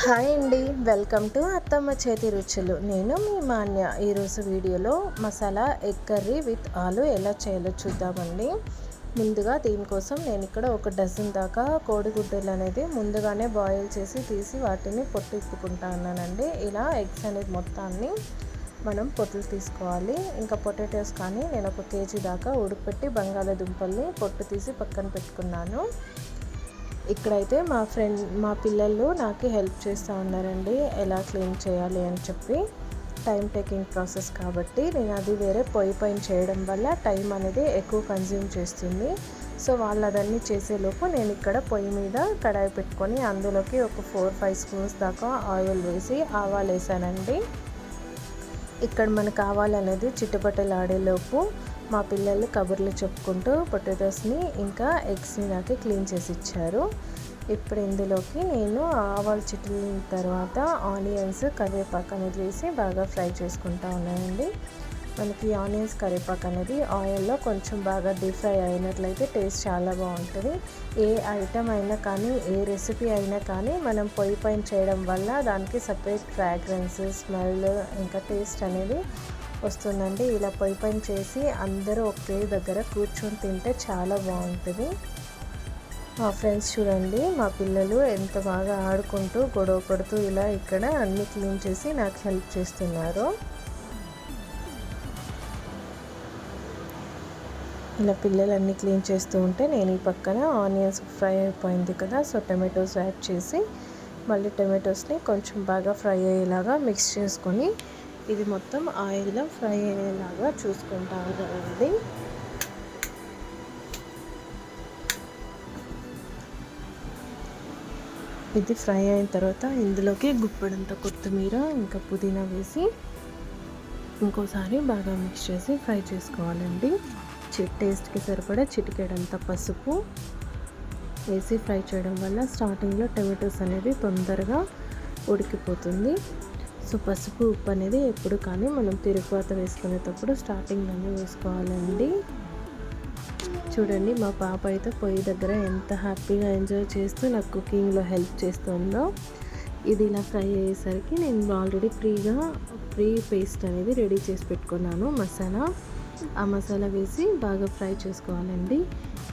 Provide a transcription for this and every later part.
Hi అండి, welcome to అత్తమ్మ చేతి రుచులు. నేను మీ మాన్య. ఈరోజు వీడియోలో మసాలా ఎగ్ కర్రీ విత్ ఆలు ఎలా చేయాలో చూద్దామండి. ముందుగా దీనికోసం నేను ఇక్కడ ఒక డజన్ దాకా కోడిగుడ్డలు అనేది ముందుగానే బాయిల్ చేసి తీసి వాటిని పొట్టు ఇప్పుకుంటా ఉన్నానండి. ఇలా ఎగ్స్ అనేది మొత్తాన్ని మనం పొట్టులు తీసుకోవాలి. ఇంకా పొటాటోస్ కానీ నేను ఒక కేజీ దాకా ఉడకపెట్టి బంగాళాదుంపల్ని పొట్టు తీసి పక్కన పెట్టుకున్నాను. ఇక్కడైతే మా పిల్లలు నాకు హెల్ప్ చేస్తూ ఉన్నారండి, ఎలా క్లీన్ చేయాలి అని చెప్పి. టైం టేకింగ్ ప్రాసెస్ కాబట్టి నేను అది వేరే పొయ్యి పైన చేయడం వల్ల టైం అనేది ఎక్కువ కన్జ్యూమ్ చేస్తుంది. సో వాళ్ళు అదన్నీ చేసేలోపు నేను ఇక్కడ పొయ్యి మీద కడాయి పెట్టుకొని అందులోకి ఒక 4-5 స్పూన్స్ దాకా ఆయిల్ వేసి ఆవాలు వేసానండి. ఇక్కడ మనకు ఆవాలనేది చిట్టుపట్టలాడేలోపు మా పిల్లలు కబుర్లు చెప్పుకుంటూ పొటాటోస్ని ఇంకా ఎగ్స్ని నాకు క్లీన్ చేసి ఇచ్చారు. ఇప్పుడు ఇందులోకి నేను ఆవాలు చిట్లిన తర్వాత ఆనియన్స్, కరివేపాకు అనేది వేసి బాగా ఫ్రై చేసుకుంటా ఉన్నానండి. మనకి ఆనియన్స్, కరివేపాకు అనేది ఆయిల్లో కొంచెం బాగా డీప్ ఫ్రై అయినట్లయితే టేస్ట్ చాలా బాగుంటుంది. ఏ ఐటమ్ అయినా కానీ, ఏ రెసిపీ అయినా కానీ మనం పొయ్యి పైన చేయడం వల్ల దానికి సపరేట్ ఫ్రాగ్రెన్స్, స్మెల్ ఇంకా టేస్ట్ అనేది వస్తుందండి. ఇలా పొయ్యి పైన చేసి అందరూ ఒకే దగ్గర కూర్చొని తింటే చాలా బాగుంటుంది. మా ఫ్రెండ్స్ చూడండి, మా పిల్లలు ఎంత బాగా ఆడుకుంటూ గొడవ పడుతూ ఇలా ఇక్కడ అన్నీ క్లీన్ చేసి నాకు హెల్ప్ చేస్తున్నారు. ఇలా పిల్లలు అన్నీ క్లీన్ చేస్తూ ఉంటే నేను ఈ పక్కన ఆనియన్స్ ఫ్రై అయిపోయింది కదా, సో టమాటోస్ యాడ్ చేసి మళ్ళీ టమాటోస్ని కొంచెం బాగా ఫ్రై అయ్యేలాగా మిక్స్ చేసుకొని ఇది మొత్తం ఆయిల్లో ఫ్రై అయ్యేలాగా చూసుకుంటా ఉండాలండి. ఇది ఫ్రై అయిన తర్వాత ఇందులోకి గుప్పెడంత కొత్తిమీర ఇంకా పుదీనా వేసి ఇంకోసారి బాగా మిక్స్ చేసి ఫ్రై చేసుకోవాలండి. టేస్ట్కి సరిపడా చిటికెడంత పసుపు వేసి ఫ్రై చేయడం వల్ల స్టార్టింగ్లో టమాటోస్ అనేది తొందరగా ఉడికిపోతుంది. సో పసుపు, ఉప్పు అనేది ఎప్పుడు కానీ మనం తిరుగుబాత వేసుకునేటప్పుడు స్టార్టింగ్లోనే వేసుకోవాలండి. చూడండి, మా పాప అయితే పొయ్యి దగ్గర ఎంత హ్యాపీగా ఎంజాయ్ చేస్తూ నాకు కుకింగ్లో హెల్ప్ చేస్తుందో. ఇది ఇలా ఫ్రై అయ్యేసరికి నేను ఆల్రెడీ ప్రీ పేస్ట్ అనేది రెడీ చేసి పెట్టుకున్నాను మసాలా. ఆ మసాలా వేసి బాగా ఫ్రై చేసుకోవాలండి.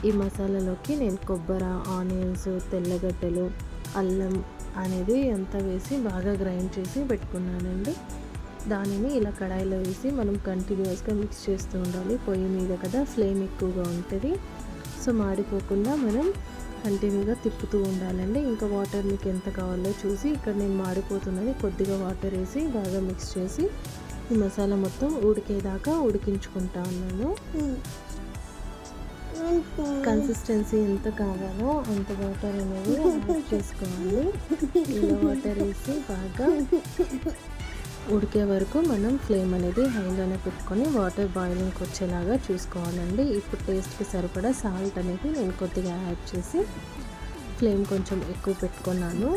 ఈ మసాలాలోకి నేను కొబ్బరి, ఆనియన్స్, తెల్లగడ్డలు, అల్లం అనేది అంతా వేసి బాగా గ్రైండ్ చేసి పెట్టుకున్నానండి. దానిని ఇలా కడాయిలో వేసి మనం కంటిన్యూస్గా మిక్స్ చేస్తూ ఉండాలి. పొయ్యి మీద కదా, ఫ్లేమ్ ఎక్కువగా ఉంటుంది. సో మాడిపోకుండా మనం కంటిన్యూగా తిప్పుతూ ఉండాలండి. ఇంకా వాటర్ మీకు ఎంత కావాలో చూసి ఇక్కడ నేను మాడిపోతున్నది కొద్దిగా వాటర్ వేసి బాగా మిక్స్ చేసి ఈ మసాలా మొత్తం ఉడికేదాకా ఉడికించుకుంటా ఉన్నాను. కన్సిస్టెన్సీ ఎంత కావాలో అంత వాటర్ అనేది యాడ్ చేసుకోవాలి. ఇలా వాటర్ వేసి బాగా ఉడికే వరకు మనం ఫ్లేమ్ అనేది హైలోనే పెట్టుకొని వాటర్ బాయిలింగ్కి వచ్చేలాగా చూసుకోవాలండి. ఇప్పుడు టేస్ట్కి సరిపడా సాల్ట్ అనేది నేను కొద్దిగా యాడ్ చేసి ఫ్లేమ్ కొంచెం ఎక్కువ పెట్టుకున్నాను.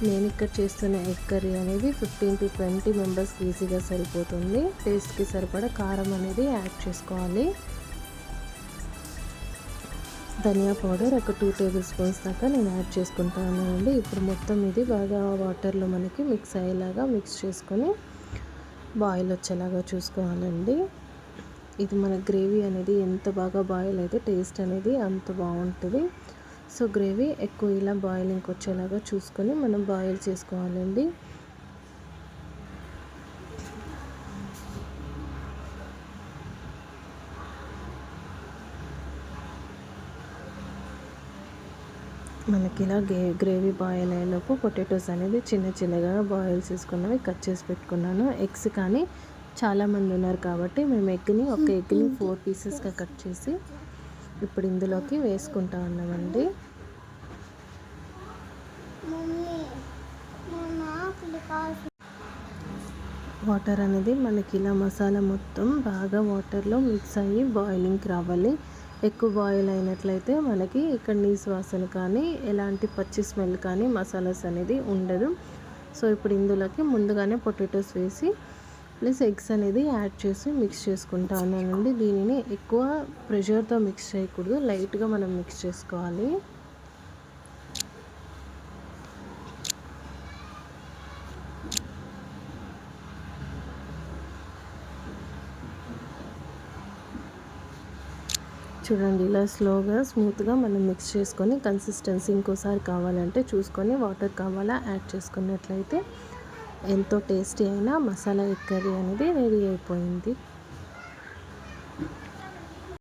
నేను ఇక్కడ చేస్తున్న ఎగ్ కర్రీ అనేది 15 to 20 మెంబర్స్కి ఈజీగా సరిపోతుంది. టేస్ట్కి సరిపడా కారం అనేది యాడ్ చేసుకోవాలి. ధనియా పౌడర్ ఒక 2 టేబుల్ స్పూన్స్ దాకా నేను యాడ్ చేసుకుంటాను అండి. ఇప్పుడు మొత్తం ఇది బాగా వాటర్లో మనకి మిక్స్ అయ్యేలాగా మిక్స్ చేసుకొని బాయిల్ వచ్చేలాగా చూసుకోవాలండి. ఇది మన గ్రేవీ అనేది ఎంత బాగా బాయిల్ అయితే టేస్ట్ అనేది అంత బాగుంటుంది. సో గ్రేవీ ఎక్కువ ఇలా బాయిలింగ్కి వచ్చేలాగా చూసుకొని మనం బాయిల్ చేసుకోవాలండి. మనకి ఇలా గ్రేవీ బాయిల్ అయ్యేలోపు పొటాటోస్ అనేది చిన్నగా బాయిల్ చేసుకున్నవి కట్ చేసి పెట్టుకున్నాను. ఎగ్స్ కానీ చాలామంది ఉన్నారు కాబట్టి మేము ఒక ఎగ్ని 4 పీసెస్గా కట్ చేసి ఇప్పుడు ఇందులోకి వేసుకుంటా ఉన్నామండి. వాటర్ అనేది మనకి ఇలా మసాలా మొత్తం బాగా వాటర్లో మిక్స్ అయ్యి బాయిలింగ్కి రావాలి. ఎక్కువ బాయిల్ అయినట్లయితే మనకి ఇక్కడ నీసు వాసన కానీ ఎలాంటి పచ్చి స్మెల్ కానీ మసాలాస్ అనేది ఉండదు. సో ఇప్పుడు ఇందులోకి ముందుగానే పొటాటోస్ వేసి ప్లస్ ఎగ్స్ అనేది యాడ్ చేసి మిక్స్ చేసుకుంటా ఉన్నానండి. దీనిని ఎక్కువ ప్రెషర్తో మిక్స్ చేయకూడదు, లైట్గా మనం మిక్స్ చేసుకోవాలి. చూడండి ఇలా స్లోగా స్మూత్గా మనం మిక్స్ చేసుకొని కన్సిస్టెన్సీ ఇంకోసారి కావాలంటే చూసుకొని వాటర్ కావాలా యాడ్ చేసుకున్నట్లయితే ఎంతో టేస్టీ అయిన మసాలా ఎగ్ కర్రీ అనేది రెడీ అయిపోయింది.